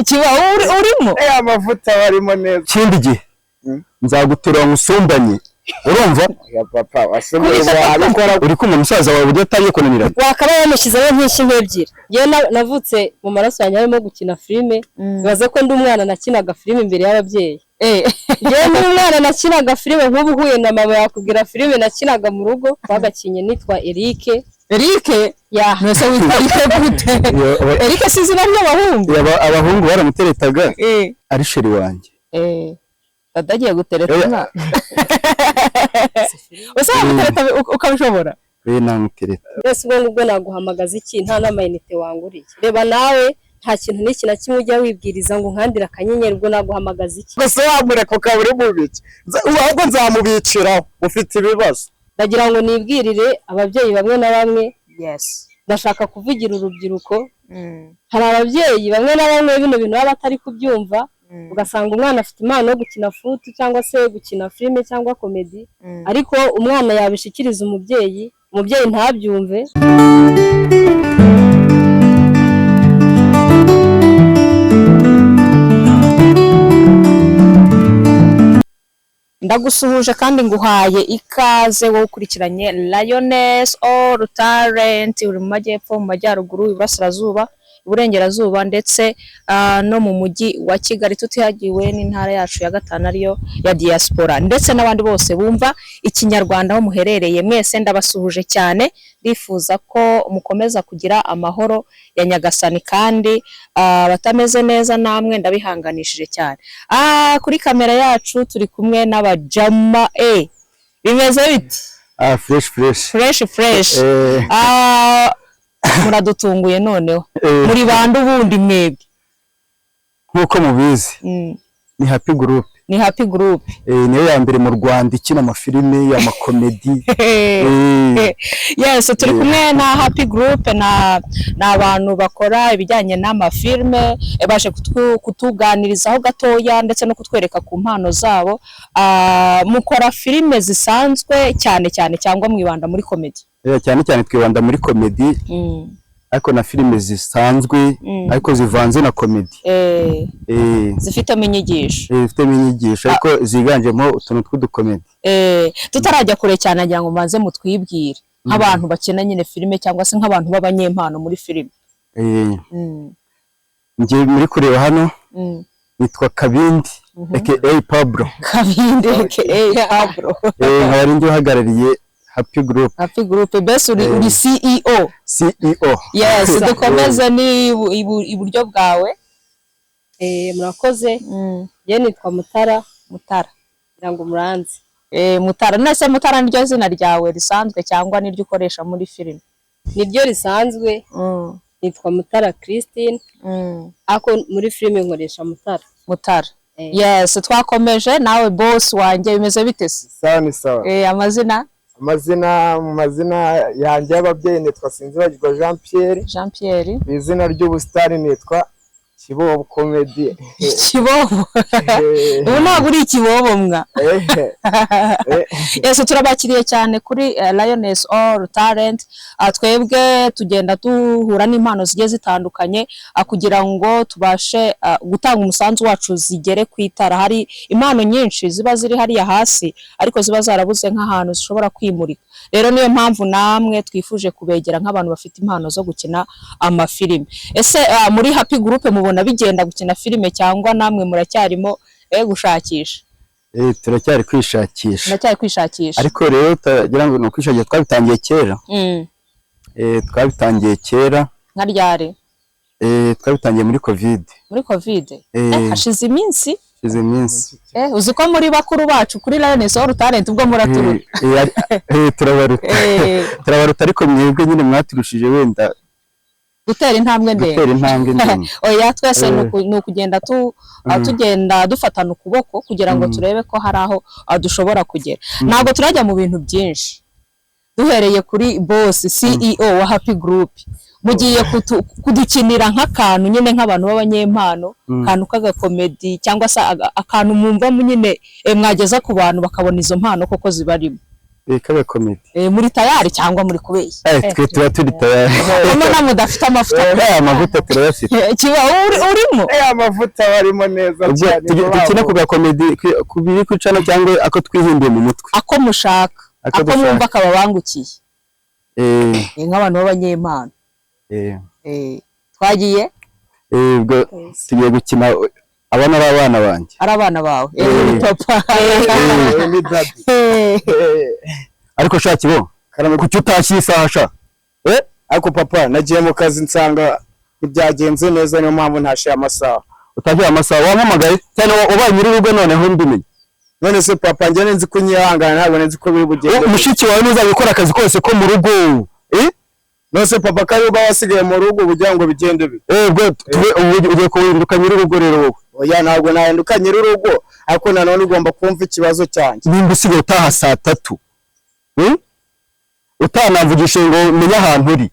kiba urimo amavuta barimo neza kindi gihe nzagutura musumbanye urumva ya papa wasubije abikora uri kumwe musaza wawe buryo atariye kunanira wakaba yamushyizeho nk'inshi nk'ebyiri yewe navutse mu maraso yanjye harimo gukina filime bibaze ko ndi umwana nakinaga filime imbere y'ababyeyi yewe ndi umwana nakinaga filime nk'ubu uhuye na mama yakubwira filime nakinaga mu rugo twagakinye nitwa Eric ya nose witwa gute Eric si izina ry'abahungu abahungu baramuteretaga ari sheri wanjye adagiye gutereta umwana usaba gutereta ukabishobora namutereta mbese ubwo naguhamagaza iki nta n'amayinite wanguriye reba nawe nta kintu n'iki na kimwe ujya wibwiriza ngo nkandira akanyenyeri ubwo naguhamagaza iki gusa wamureka ukaba uri mubiki ahubwo nzamubiciraho ufite ibibazo ndagira ngo nibwirire ababyeyi bamwe na bamwe ndashaka kuvugira urubyiruko hari ababyeyi bamwe na bamwe bino bintu baba batari kubyumva ugasanga umwana afite impano yo gukina futu cyangwa se gukina filime cyangwa komedi ariko umwana yabishikiriza umubyeyi ntabyumve ndagusuhuje kandi nguhaye ikaze wowe ukurikiranye Lioness All Talent uri mu majyepfo mu majyaruguru iburasirazuba iburengerazuba ndetse no mu mujyi wa Kigali tutihagiwe n'intara yacu ya gatanu ariyo ya diaspora ndetse n'abandi bose bumva ikinyarwanda aho muherereye mwese ndabasuhuje cyane ndifuza ko mukomeza kugira amahoro ya Nyagasani kandi batameze neza namwe ndabihanganishije cyane kuri kamera yacu turi kumwe n'abajama bimeze biti fresh muradutunguye noneho muri bande ubundi mwebwe nkuko mubizi ni Happy Group niyo ya mbere mu Rwanda ikina amafilime y'amakomedi yes turi kumwe na Happy Group na abantu bakora ibijyanye n'amafilime baje kutuganirizaho gatoya ndetse no kutwereka ku mpano zabo mukora filime zisanzwe cyane cyangwa mwibanda muri komedi cyane twibanda muri komedi ariko na filime zisanzwe ariko zivanze na komedi zifitemo inyigisho ariko ziganjemo utuntu tw'udukomedi tutarajya kure cyane agira ngo mbanze mutwibwire nk'abantu bakina nyine filime cyangwa se nk'abantu b'abanyempano muri filime njye muri kureba hano nitwa Kabindi aka Pablo nkaba ndi uhagarariye Happy Group best uri CEO yes dukomeze ni iburyo bwawe murakoze ye nitwa Mutara ngirango muranze Mutara nase Mutara niryo zina ryawe risanzwe cyangwa niryo ukoresha muri filime niryo risanzwe nitwa Mutara Christine ako muri filime nkoresha Mutara yes twakomeje nawe boss wanjye bimeze bite sawa amazina yanjye y'ababyeyi nitwa Sinzibagirwa Jean Pierre izina ry'ubusitani nitwa Kibobo Comedy Kibobo ubu ntabwo uri ikibobo mwa yes turabakiriye cyane kuri Lioness All Talent twebwe tugenda duhura n'impano zigiye zitandukanye kugira ngo tubashe gutanga umusanzu wacu zigere kwitara hari impano nyinshi ziba ziri hariya hasi ariko ziba zarabuze nk'ahantu zishobora kwimurika rero niyo mpamvu namwe twifuje kubegera nk'abantu bafite impano zo gukina amafilime ese muri Happy Group mubona bigenda gukina filime cyangwa namwe muracyarimo gushakisha turacyari kwishakisha ariko rero tagira ngo no kwishakira twabitangiye kera nka ryari twabitangiye muri covid hashize iminsi uzi ko muri bakuru bacu kuri Lioness All Talent ubwo muraturura turabaruta ariko mwebwe nyine mwaturushije wenda gutera intambwe ndende oya twese no kugenda tugenda dufatana ukuboko kugira ngo turebe ko hari aho dushobora kugera ntabwo turajya mu bintu byinshi duhereye kuri boss CEO wa Happy Group mugiye kudukinira nk'akantu nyine nk'abantu b'abanyempano kantu k'agakomedi cyangwa se akantu mwumva nyine mwageza ku bantu bakabona izo mpano koko zibarimo kabe comedy muri tayari cyangwa muri kubeshya twe tuba turi tayari none mudafite amavuta amavuta turayafite kiba urimo amavuta barimo neza cyane dukina ku comedy kubiri kwicana cyangwa ako twihimbiye mu mutwe ako mushaka ako mwumva akaba bangukiye nk'abantu b'abanyempano twagiye ubwo tugiye gukina abana ari abana banjye ari abana bawe papa ni daddy ariko shaki bo kuki utashye isaha sha ariko papa nagiye mu kazi nsanga ntibyagenze neza niyo mpamvu ntashiye amasaha utagiye amasaha wampamagaye cyane ubaye nyiri urugo noneho mbimenye none se papa njye nzi ko nyihangana ntabwo nzi ko biri bugende umushiki wawe niza gukora akazi kose ko mu rugo none se papa kari uba wasigaye mu rugo kugira ngo bigende bi ubwo ugiye kuhinduka nyiri urugo rero wowe oya ntabwo nahinduka nyiri urugo ariko nanone ugomba kumva ikibazo cyanjye nimba usigaye utaha saa 3 utanamvugishe ngo menye ahantu uri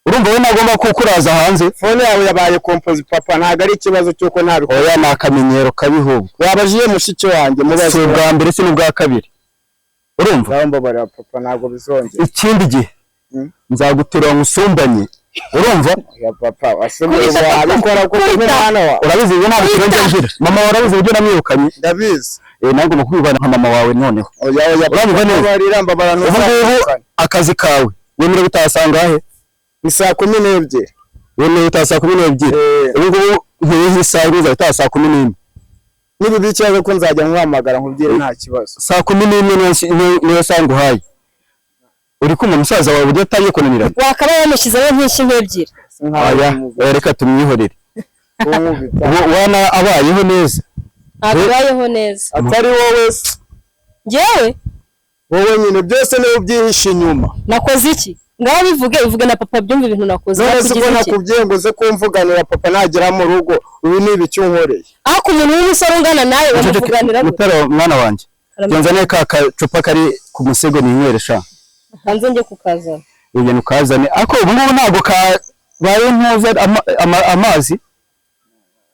urumva we nagomba kukuraza hanze phone yawe yabaye compose papa ntago ari ikibazo cyuko ntabikora oya nakamenyero kabihugu wabajiye mushiki wanjye mubaze ubwa mbere se n'ubwa kabiri urumva ndamba bara papa ntago bizongera ikindi gihe nzagutura musumbanye urumva ya papa wasubire wabikora ko mwana wa urabizi ngo ntabwo kirongera mama warabizi ibyo namwirukanye ndabizi ntabwo nakubibana nka mama wawe noneho oya urumva neza bariramba barano akazi kawe wemere utasanga he ni saa 12 wemere utasanga 12 ubwo ngiye isaha iza utasa 11 niba bikiyaje ko nzajya nkwamagara nkubwire nta kibazo saa 11 niyo sanga uhaye uri kumwe umusaza wawe buryo atangiye kunanira wakaba yamushyizeho nk'inshi nk'ebyiri reka tumwihorere wana abayeho neza abayeho neza atari wowe njyewe wowe nyine byose niwe ubyihishe inyuma nakoze iki ngaho bivuge na papa byumva ibintu nakoze none ko nakubwiye ngo ze kumvuganira papa nagera mu rugo ubu ni ibiki unkoreye ku muntu w'umusore ungana nawe bamuvuganira mutara mwana wanjye nzane ka cupa kari ku musego ninyweresha hanze njye kukazana ugenda ukazane ako ubu ngubu ntabwo kabaye ntuza amazi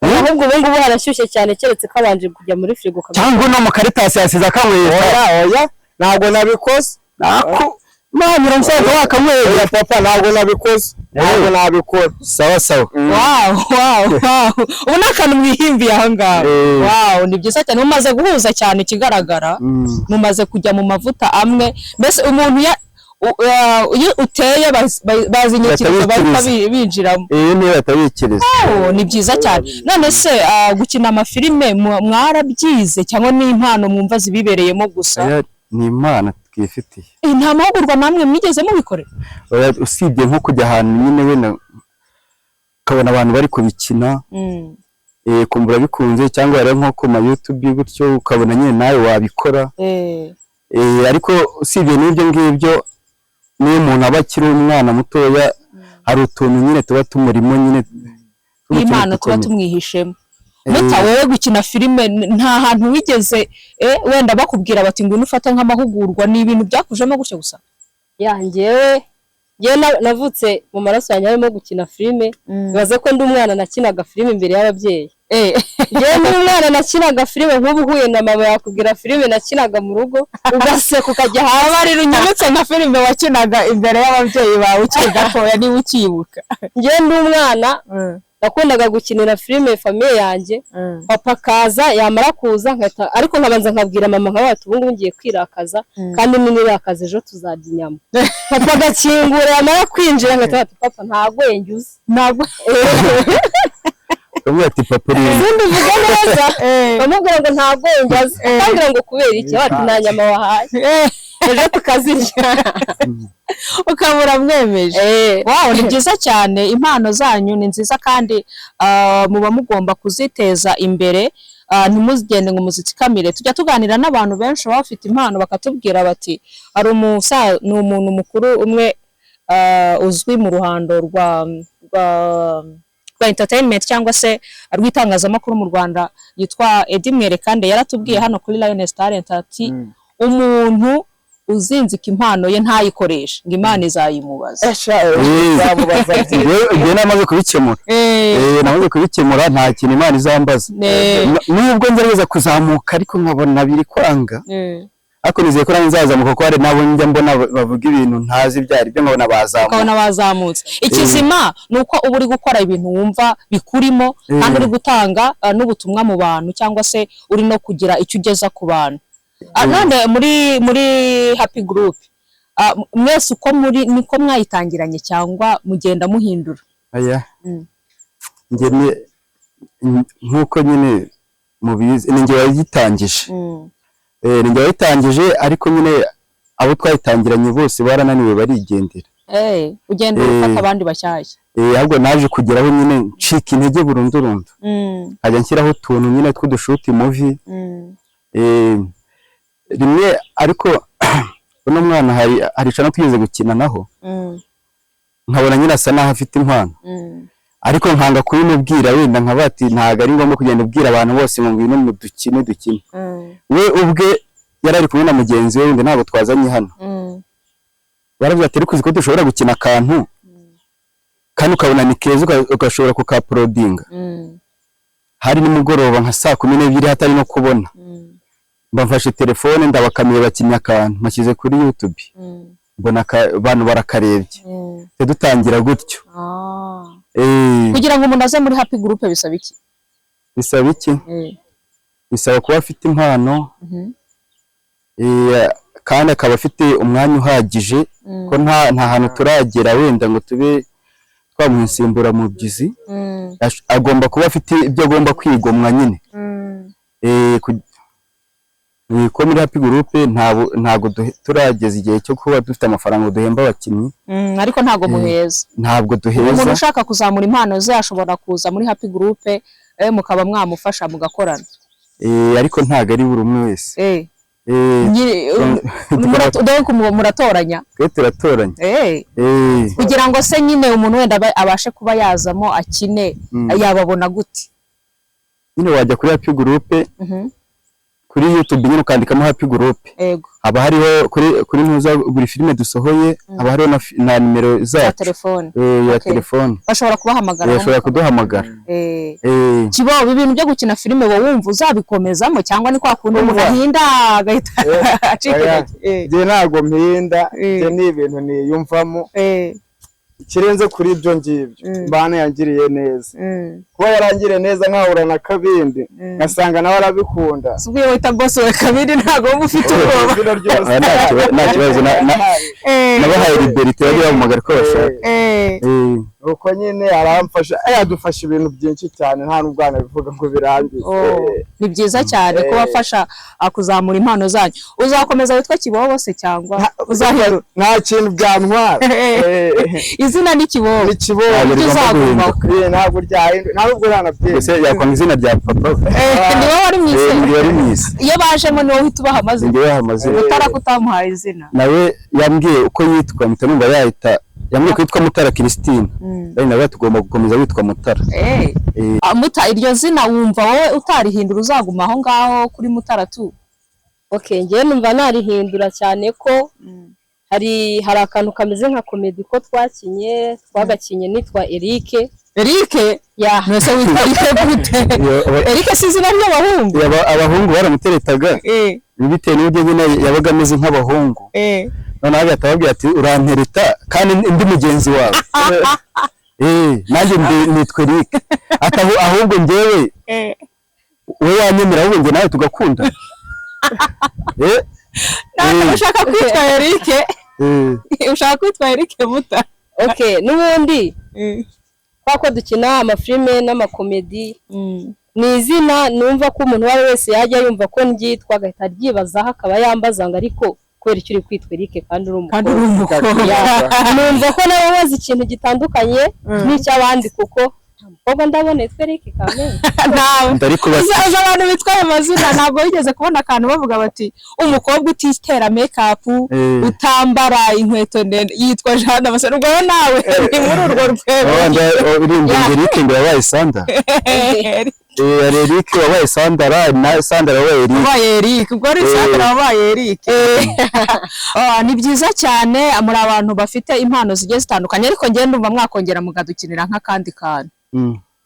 ahubwo ubu ngubu harashyushye cyane keretse kabanje kujya muri frigo cyangwa no mu karitasi yasize akanyweye oya ntabwo nabikoze nako mwana umusaza wakanyweye papa ntabwo nabikoze ntabwo nabikora sawa wow ubu nakantu mwihimbiye aho ngaho wow ni byiza cyane mumaze guhuza cyane ikigaragara mumaze kujya mu mavuta amwe mbese umuntu iyo uteye bazinyikiriza bahita binjiramo niyo batabikiriza ni byiza cyane none se gukina amafilime mwarabyize cyangwa ni impano mwumva zibibereyemo gusa ni impano twifitiye nta mahugurwa namwe mwigeze mubikorera usibye nko kujya ahantu nyine wenda ukabona abantu bari kubikina kumbura bikunze cyangwa yari nko ku ma YouTube gutyo ukabona nyine nawe wabikora ariko usibye n'ibyo ngibyo niyo umuntu aba akiri umwana mutoya hari utuntu nyine tuba tumurimo nyine impano tuba tumwihishemo muta wowe gukina filime nta hantu wigeze wenda bakubwira bati ngo ufata nk'amahugurwa ni ibintu byakujemo gutyo gusa njyewe navutse mu maraso yanjye arimo gukina filime bibaze ko ndi umwana nakinaga filime imbere y'ababyeyi njyewe ndi umwana nakinaga filime nk'ubu uhuye na mama yakubwira filime nakinaga mu rugo ugaseka ukajya haba unyibutse nka filime wakinaga imbere y'ababyeyi bawe ukiri gatoya niba ukibuka njyewe ndi umwana nakundaga gukinira filime famiye yanjye papa kaza yamara kuza nkata ariko nkabanza nkabwira mama nka bati ubu ngubu ngiye kwirakaza kandi nirakaza ejo tuzarya inyama papa agakingura yamara kwinjira nkata papa ntago yenjuze ntago Ubu ati papa uri ubundi uvuga neza bamubwira ngo ntago yenjaze akambwira ngo kubera iki bati nta nyama wahaye ejo tukazirya ukabura mwemeje wow ni byiza cyane impano zanyu ni nziza kandi muba mugomba kuziteza imbere ntimuzigende ngo muzitsikamire tujya tuganira n'abantu benshi baba bafite impano bakatubwira bati ari ni umuntu mukuru umwe uzwi mu ruhando rwa entertainment cyangwa se rw'itangazamakuru mu Rwanda yitwa Eddie Mwerekande yaratubwiye hano kuri Lioness Talent ati umuntu uzinzika impano ye ntayikoreshe ngo Imana izayimubaza ngiye namaze kubikemura namaze kubikemura nta kintu Imana izambaza nubwo ngerageza kuzamuka ariko nkabona biri kwanga ariko nizeye ko nzazamuka kuko hari nabo njya mbona bavuga ibintu ntazi byari byo nkabona bazamutse ikizima nuko uba uri gukora ibintu wumva bikurimo kandi uri gutanga n'ubutumwa mu bantu cyangwa se uri no kugira icyo ugeza ku bantu. None muri Happy Group mwese uko muri niko mwayitangiranye cyangwa mugenda muhindura? Aya njye nkuko nyine mubizi ninjye wayitangije ninjye wayitangije ariko nyine abo twayitangiranye bose barananiwe barigendera ugenda ufata abandi bashyashya ahubwo naje kugeraho nyine ncika intege burundu nkajya nshyiraho utuntu nyine tw'udushuti movie rimwe ariko uno mwana hari cana tugeze gukina naho nkabona nyine asa naho afite impano ariko nkanga kubimubwira wenda nkabati ntago ari ngombwa kugenda ubwira abantu bose ngo ngwino mu dukine we ubwe yarari kumwe na mugenzi we wenda ntabwo twazanye hano baravuga ati ariko ko dushobora gukina akantu kandi ukabona ni keza ugashobora kukaporodinga hari nimugoroba nka 12:00 hatari no kubona bamfashe telefone ndabakamiye bakinya akantu mashyize kuri YouTube mbona abantu barakarebye dutangira gutyo kugira ngo umuntu aze muri Happy Group bisaba iki? Bisaba kuba afite impano kandi akaba afite umwanya uhagije ko nta hantu turagera wenda ngo tube twamusimbura mu byizi agomba kuba afite ibyo agomba kwigomwa nyine ko muri Happy Group ntago turageza igihe cyo kuba dufite amafaranga duhemba abakinnyi ariko ntago muheza ntabwo duheza umuntu ushaka kuzamura impano ze ashobora kuza muri Happy Group mukaba mwamufasha mugakorana ariko ntago ari buri umwe wese muratoranya turatoranya kugira ngo se nyine umuntu wenda abashe kuba yazamo akine yababona gute? nyine wajya kuri Happy Group kuri YouTube nyine ukandikamo Happy Group haba hariho kuri ntuza buri filime dusohoye haba hariho na nimero za telefone bashobora kubahamagara bashobora kuduhamagara Kibaho ibintu byo gukina filime wowe wumva uzabikomezamo cyangwa ni kwa kundi umuhinda agahita je ntago mpinda je ni ibintu niyumvamo kirenze kuri ibyo ngibyo bana yangiriye neza kuba yarangiriye neza nkahura na Kabindi ngasanga nawe arabikunda subwiye wita boss we Kabindi ntago ufite ubwoba nta kibazo nabahaye liberté yo bamugara ko bashaka uko nyine aramfasha yadufasha ibintu byinshi cyane nta n'ubwana bivuga ngo birangize ni byiza cyane ko bafasha akuzamura impano zanyu. Uzakomeza witwa Kiboho bose cyangwa uzahera? Nta kintu byantwara izina ni Kiboho uzaguma ntabwo ryahindura ntabwo ranabye ese yakwanga izina rya papa niwe wari mwise iyo bajemo niwe uhita ubaha amazina utarakutamhaye izina nawe yambwiye uko yitwa mpita numva yahita yambwiye kwitwa Mutara Christine ari nawe tugomba gukomeza witwa Mutara Muta iryo zina wumva wowe utarihindura uzaguma aho ngaho kuri Mutara tu? Ngiye numva narihindura cyane ko hari akantu kameze nka comedy ko twagakinye nitwa Eric mwese witwa Eric gute? Eric si izina ry'abahungu abahungu baramuteretaga bitewe n'uburyo nyine yabaga ameze nk'abahungu none hagati ababwira ati urantereta kandi ndi mugenzi wawe nanjye nitwa Eric ahubwo njyewe wowe wanyemera ahubwo njye nawe tugakunda ushaka kwitwa Eric ushaka kwitwa Eric Muta n'ubundi kwako dukina amafilime n'amakomedi ni izina numva ko umuntu wari wese yajya yumva ko ngyitwa agahita ryibazaho akaba yambaza ngo ariko kubera icyo uri kwitwa Eric kandi uri umukobwa numva ko nawe wazi ikintu gitandukanye n'icy'abandi kuko umukobwa ndabona yitwa Eric Kamena uzaza abantu bitwaye amazina ntabwo bigeze kubona akantu bavuga bati umukobwa utitera make-up utambara inkweto ndende yitwa Jeanne Amasaro ubwo nawe ni muri urwo rwego urinde Eric ngo yabaye Sandra Eric wabaye Sandra na Sandra wabaye Eric ubwo ari Sandra wabaye Eric ni byiza cyane muri abantu bafite impano zigiye zitandukanye ariko ngende ndumva mwakongera mugadukinira nk'akandi kantu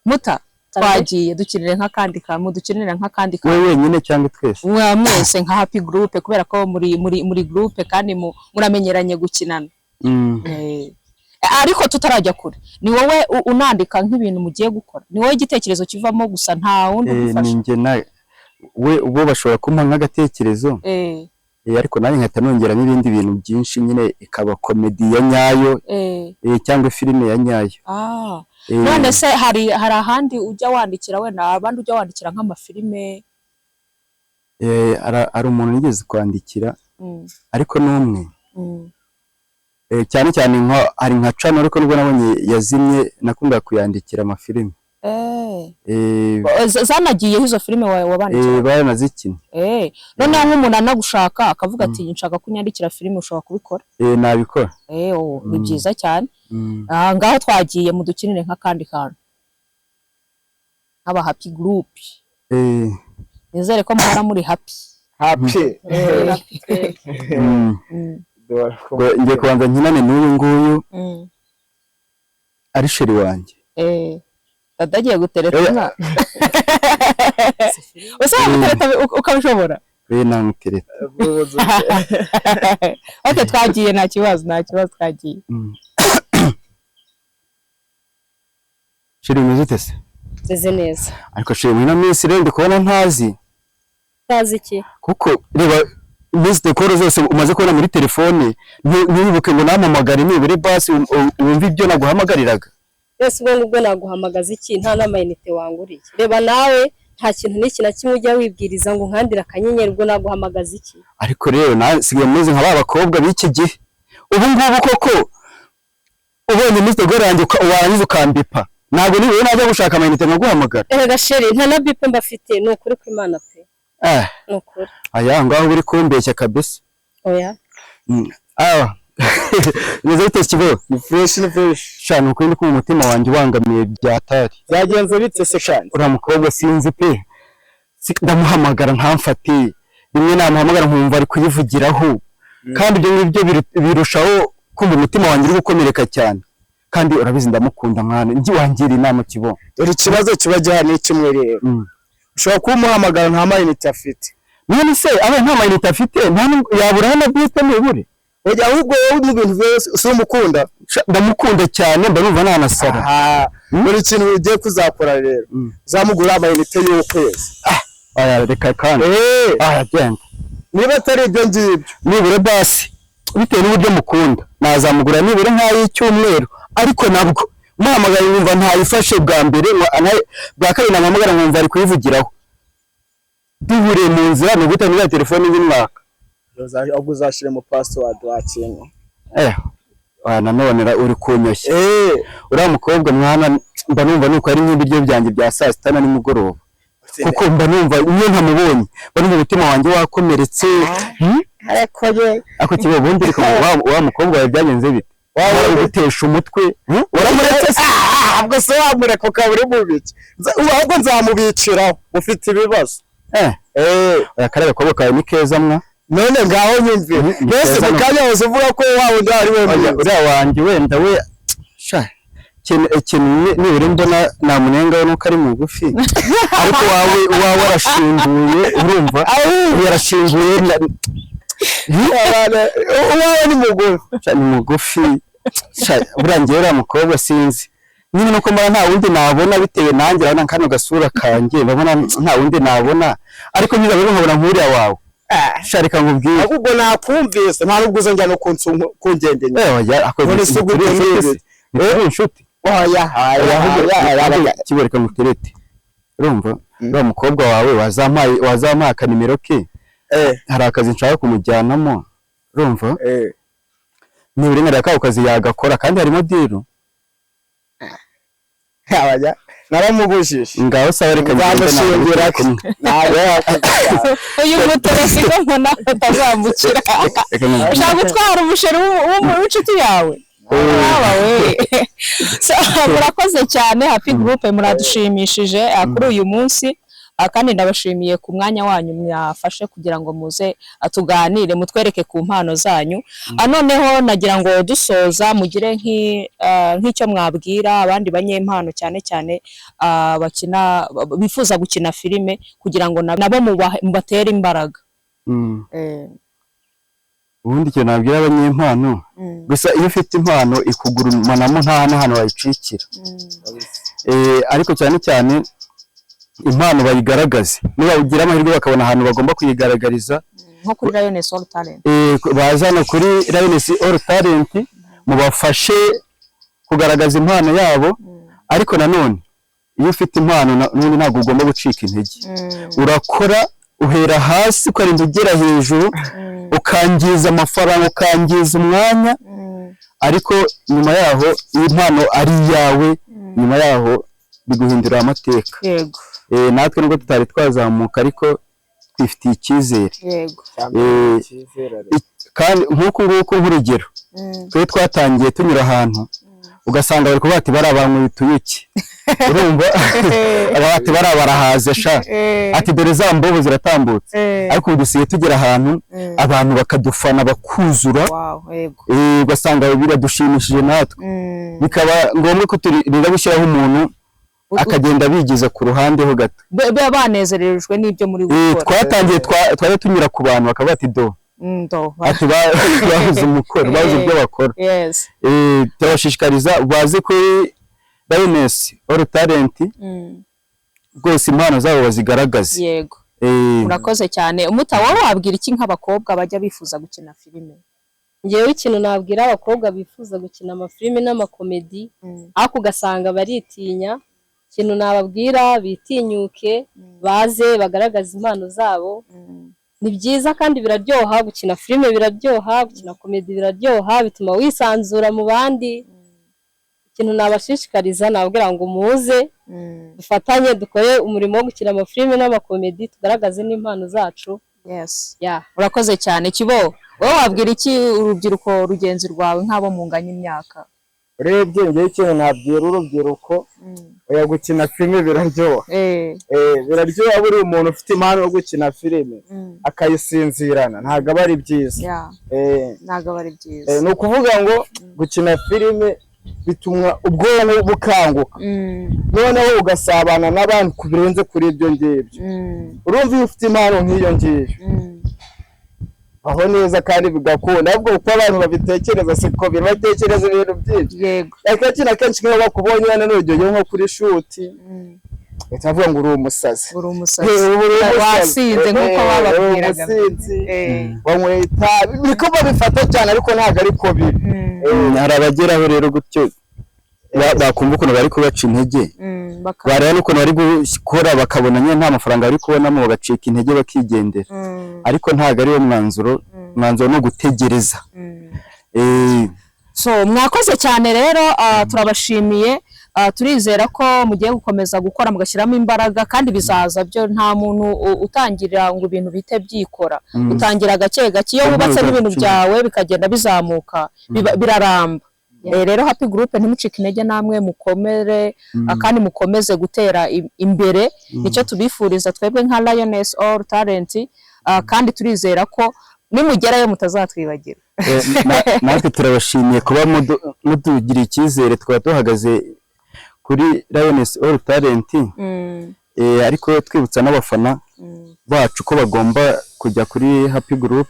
Muta twagiye dukinire nk'akandi kamwe dukinire nk'akandi kamwe wewe wenyine cyangwa twese mwese nka happy group kubera ko muri group kandi muramenyeranye gukinana ariko tutarajya kure ni wowe unandika nk'ibintu mugiye gukora ni wowe igitekerezo kivamo gusa nta wundi ugufasha ninjye na we ubo bashobora kumpa nk'agatekerezo ariko nanjye nkahita nongeramo ibindi bintu byinshi nyine ikaba komedi ya nyayo cyangwa filime ya nyayo none se hari ahandi ujya wandikira wenda abandi ujya wandikira nk'amafilime ari umuntu nigeze kwandikira ariko n'umwe cyane cyane hari nka channel ariko nubwo nabonye yazimye nakunda kuyandikira amafilime zanagiyeho izo filime wabandikira baranazikina noneho nk'umuntu anagushaka akavuga ati nshaka kunyandikira filime ushobora kubikora nabikora ni byiza cyane ngaho twagiye mu dukinire nk'akandi kantu nk'aba happy group nizere ko muhora muri happy ngiye kubanza nkinane n'uyu nguyu ari sheri wanjye adagiye gutereta umwana usaba gutereta ukabishobora namutereta twagiye nta kibazo twagiye sheri umeze ute se meze neza ariko sheri muri ino minsi rero ndi kubona ntazi iki kuko reba iminsi dekoro zose umaze kubona muri telefone ntiwibuke ngo nampamagare nibure basi wumve ibyo naguhamagariraga yose ubwo naguhamagaza iki nta n'amayinite wanguriye reba nawe nta kintu n'iki na kimwe ujya wibwiriza ngo nkandira akanyenyeri ubwo naguhamagaza iki ariko rero nasigaye meze nka ba bakobwa b'iki gihe ubu ngubu koko ubonye iminsi dekoro yanjye warangiza ukambipa ntabwo niwe najya gushaka amayinite nkaguhamagara erega sheri nta na bipe mbafite ni ukuri kw'Imana pe ni ukuri aya ngaho uri kumbeshya kabisa oya neza bite kibo ni fresh shana ukuri ko umutima wanjye ubangamiye byatari byagenze bite se kandi uriya mukobwa sinzi pe ndamuhamagara ntamfate rimwe namuhamagara nkumva ari kuyivugiraho kandi ibyo ngibyo birushaho kumva umutima wanjye uri gukomereka cyane kandi urabizi ndamukunda mwana njye wangira inama kibo dore ikibazo kiba gihari n'ikimwe rero ushobora kuba umuhamagara nta mayinite afite none se abe nta mayinite afite yabura hano bwite nibure ahubwo wowe mu bintu byose usumukunda ndamukunda cyane mba numva nanasara dore ikintu ugiye kuzakora rero uzamugura amayinite y'ukwezi reka kandi genda niba atari ibyo ngibyo nibure basi bitewe n'uburyo mukunda nazamugura nibure nk'ay'icyumweru ariko nabwo muhamagara yumva ntayifashe bwa mbere bwa kabiri namuhamagara nkumva ari kuyivugiraho duhure mu nzira ni gute niba telefone y'umwaka ahubwo uzashyiremo password wakinga nanone uri kunyoshya uriya mukobwa mwana mba numva nuko ari nk'ibiryo byanjye bya saa sita na nimugoroba kuko mba numva iyo ntamubonye mba numva umutima wanjye wakomeretse ariko kiba ubundi ariko wa mukobwa wawe byagenze bite waba ugutesha umutwe waramuretse se ahubwo se wamureka ukaba uri mu biki ahubwo nzamubiciraho ufite ibibazo kariya gakobwa kawe ni keza mwa none ngaho nyumvire mbese mu kanya wose uvuga ko wawe ndi ari we uriya wanjye wenda we ikintu nibura mbona namunengaho nuko ari mugufi ariko wawe warashinguye urumva yarashinguye uwawe ni mugufi buriya njyewe uriya mukobwa sinzi nyine nuko mbona nta wundi nabona bitewe nanjye urabona kano gasura kanjye ndabona nta wundi nabona ariko niba rero nkabona nk'uriya wawe sharika nkubwire ahubwo nakumvise nta nubwo uzongera no kungendenya none se gute inshuti kibereka muterete urumva uriya mukobwa wawe wazampaye akanimero ke hari akazi nshaka kumujyanamo urumva ni uburenganzira k'ako kazi yagakora kandi harimo diru naramubujije ngaho sawa reka nzamushingira uyu muteresi ko mbona atazamukira ushaka gutwara umusheri w'inshuti yawe murakoze cyane happy group muradushimishije kuri uyu munsi kandi ndabashimiye ku mwanya wanyu mwafashe kugira ngo muze tuganire mutwereke ku mpano zanyu. Noneho nagira ngo dusoza mugire nk'icyo mwabwira abandi banyempano cyane cyane bifuza gukina filime kugira ngo nabo mubatere imbaraga. Ubundi icyo nabwira abanyempano, gusa iyo ufite impano ikugurumanamo nta hantu wayicikira. Ariko cyane cyane impano bayigaragaze, niba ugira amahirwe bakabona ahantu bagomba kuyigaragariza nko kuri Lioness All Talent, bazana kuri Lioness All Talent mubafashe kugaragaza impano yabo. Ariko nanone iyo ufite impano n'ubundi ntabwo ugomba gucika intege, urakora uhera hasi ukarinda ugera hejuru, ukangiza amafaranga, ukangiza umwanya, ariko nyuma yaho iyo impano ari iyawe, nyuma yaho biguhindura amateka. Yego. Natwe nubwo tutari twazamuka ariko twifitiye icyizere. Yego. Kandi nk'uko nk'urugero twe twatangiye tunyura ahantu ugasanga bari kuvuga ati bari abantu bituyuki, urumva ati bari barahaze sha, ati dore za mbobo ziratambutse, ariko dusiye tugera ahantu abantu bakadufana bakuzura. Ugasanga biradushimishije natwe, bikaba ngombwa ko turinda gushyiraho umuntu akagenda bigiza ku ruhande ho gato, banezerejwe n'ibyo muri gukora. Twatangiye twari tunyura ku bantu bakaba bati ati bahuze umukoro, bahuze ibyo bakora. Turabashishikariza baze kuri Lioness All Talent rwose impano zabo bazigaragaze. Yego. Murakoze cyane. Wowe wabwira iki nk'abakobwa bajya bifuza gukina filime? Ngewe ikintu nabwira abakobwa bifuza gukina amafilime n'amakomedi ariko ugasanga baritinya, ikintu nababwira bitinyuke, baze bagaragaza impano zabo. Ni byiza kandi biraryoha gukina filime, biraryoha gukina komedi, biraryoha, bituma wisanzura mu bandi. Ikintu nabashishikariza nabwira ngo muze dufatanye dukore umurimo wo gukina amafilime n'amakomedi, tugaragaze n'impano zacu. Urakoze cyane. Kibo, wowe wabwira iki urubyiruko rugenzi rwawe nk'abo munganya imyaka? Urebye ngewe ikintu nabwira urubyiruko, oya gukina filime biraryoha. Biraryoha buri umuntu ufite impano yo gukina filime akayisinzirana, ntabwo aba ari byiza. Ntabwo aba ari byiza. Ni ukuvuga ngo gukina filime bituma ubwonko bukanguka, noneho ugasabana n'abandi kubirenze kuri ibyo ngibyo. Urumva iyo ufite impano nk'iyo ngiyo aho neza kandi bigakunda, ahubwo uko abantu babitekereza siko batekereza ibintu byinshi. Yego. Akenshi nk'iyo bakubonye hano n'urugero nko kuri shuti utavuga ngo uri umusazi, wasinze nk'uko bababwiraga, wanyweye itabi, niko babifata cyane ariko ntabwo ariko biri. Hari abageraho rero gutyo bakumva ukuntu bari kubaca intege, bareba n'ukuntu bari gukora bakabona nyine nta mafaranga bari kubonamo bagacika intege bakigendera, ariko ntabwo ariwo mwanzuro. Umwanzuro ni ugutegereza. Mwakoze cyane rero, turabashimiye. Turizera ko mugiye gukomeza gukora mugashyiramo imbaraga kandi bizaza byo. Nta muntu utangira ngo ibintu bite byikora, utangira gake gake. Iyo wubatse n'ibintu byawe bikagenda bizamuka biraramba. Rero Happy Group ntimucike intege, namwe mukomere kandi mukomeze gutera imbere. Nicyo tubifuriza twebwe nka Lioness All Talent, kandi turizera ko nimugerayo mutazatwibagira. Natwe turabashimiye kuba mutugira icyizere, twaba duhagaze kuri Lioness All Talent, ariko twibutsa n'abafana bacu ko bagomba kujya kuri Happy Group.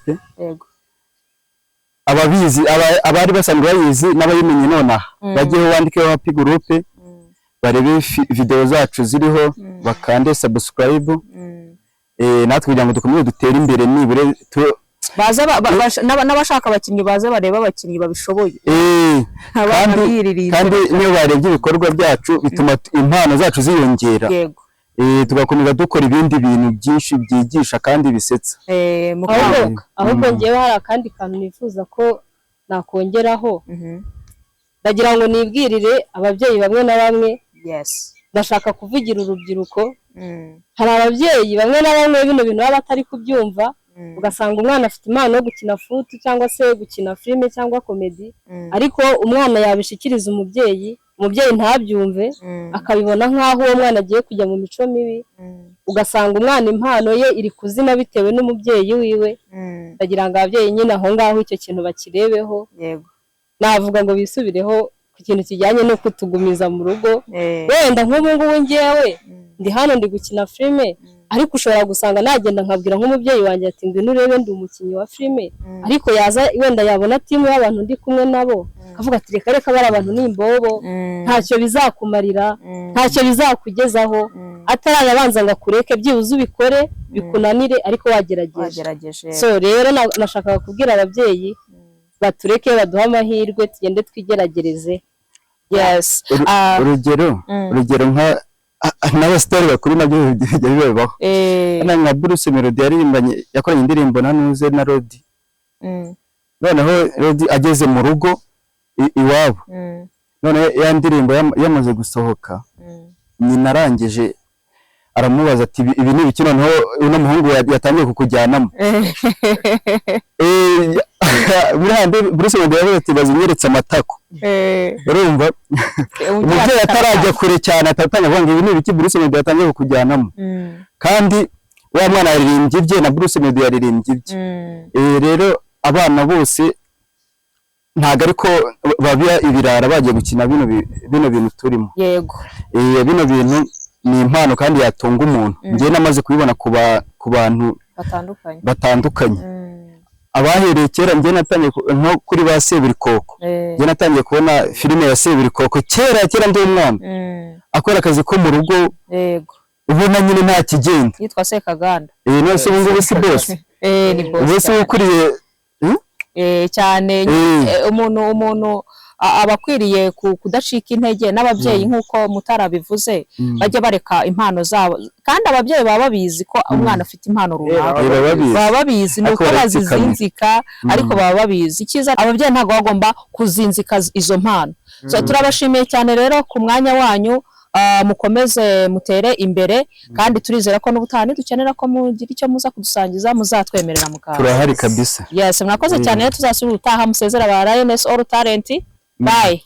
Ababizi abari basanzwe bayizi n'abayimenye nonaha bagiye wandikeho Happy Group, barebe video zacu ziriho, bakande subscribe. Natwe kugira ngo dukomeze dutere imbere, nibure baze n'abashaka abakinnyi baze bareba abakinnyi babishoboye. Kandi niyo barebye ibikorwa byacu bituma impano zacu ziyongera. Yego. Tugakomeza dukora ibindi bintu byinshi byigisha kandi bisetsa. Ahubwo ngewe hari akandi kantu nifuza ko nakongeraho. Ndagira ngo nibwirire ababyeyi bamwe na bamwe. Ndashaka kuvugira urubyiruko. Hari ababyeyi bamwe na bamwe bino bintu baba batari kubyumva, ugasanga umwana afite impano yo gukina futu cyangwa se gukina filime cyangwa komedi, ariko umwana yabishikiriza umubyeyi umubyeyi ntabyumve akabibona nk'aho uwo mwana agiye kujya mu mico mibi, ugasanga umwana impano ye iri kuzina bitewe n'umubyeyi wiwe. ndagira ngo ababyeyi nyine aho ngaho icyo kintu bakirebeho. yego navuga ngo bisubireho ku kintu kijyanye no kutugumiza mu rugo. wenda nk'ubu ngubu ngewe ndi hano ndi gukina filime, ariko ushobora gusanga nagenda nkabwira nk'umubyeyi wanjye ati ngwino urebe ndi umukinnyi wa filime, ariko yaza wenda yabona timu y'abantu ndi kumwe nabo akavuga ati reka reka bari abantu ni imbobo, ntacyo bizakumarira, ntacyo bizakugezaho, atarabanza ngo akureke byibuze ubikore bikunanire ariko wagerageje. So rero nashakaga kubwira ababyeyi batureke baduha amahirwe tugende twigeragereze. yes urugero nka n'abasitari bakuru nabyo bijya bibaho. nka Bruce Melody yakoranye indirimbo na Nuze na Rodi. noneho Rodi ageze mu rugo iwabo, noneho ya ndirimbo yamaze gusohoka, nyina arangije aramubaza ati ibi ni ibiki, noneho uno muhungu yatangiye kukujyanamo. Bruce Melody yavuze ati bazinyeretse amatako. urumva umubyeyi atarajya kure cyane atatanya avuga ngo ibi ni ibiki Bruce Melody yatangiye kukujyanamo, kandi wa mwana yaririmbye ibye na Bruce Melody yaririmbye ibye. rero abana bose ntago ariko babya ibirara bagiye gukina bino bintu turimo. yego bino bintu ni impano kandi yatunga umuntu. ngiye namaze kubibona ku bantu batandukanye. abahereye kera ngiye natangiye nko kuri ba Seburikoko, ngiye natangiye kubona filime ya Seburikoko kera ndi umwana akora akazi ko mu rugo. yego ubona nyine nta kigenda, yitwa Sekaganda. nose ubu ngubu si boss. ni boss ukuriye cyane. umuntu abakwiriye kudacika intege, n'ababyeyi nk'uko mutarabivuze bajya bareka impano zabo, kandi ababyeyi baba babizi ko umwana afite impano runaka, baba babizi nuko bazizinzika, ariko baba babizi icyiza. ababyeyi ntabwo bagomba kuzinzika izo mpano. turabashimiye cyane rero ku mwanya wanyu, mukomeze mutere imbere, kandi turizera ko n'ubutaha dukenera ko mugira icyo muza kudusangiza muzatwemerera mukaza. turahari kabisa. yes mwakoze cyane, tuzasubira ubutaha. musezera ba Lioness All Talent. bye.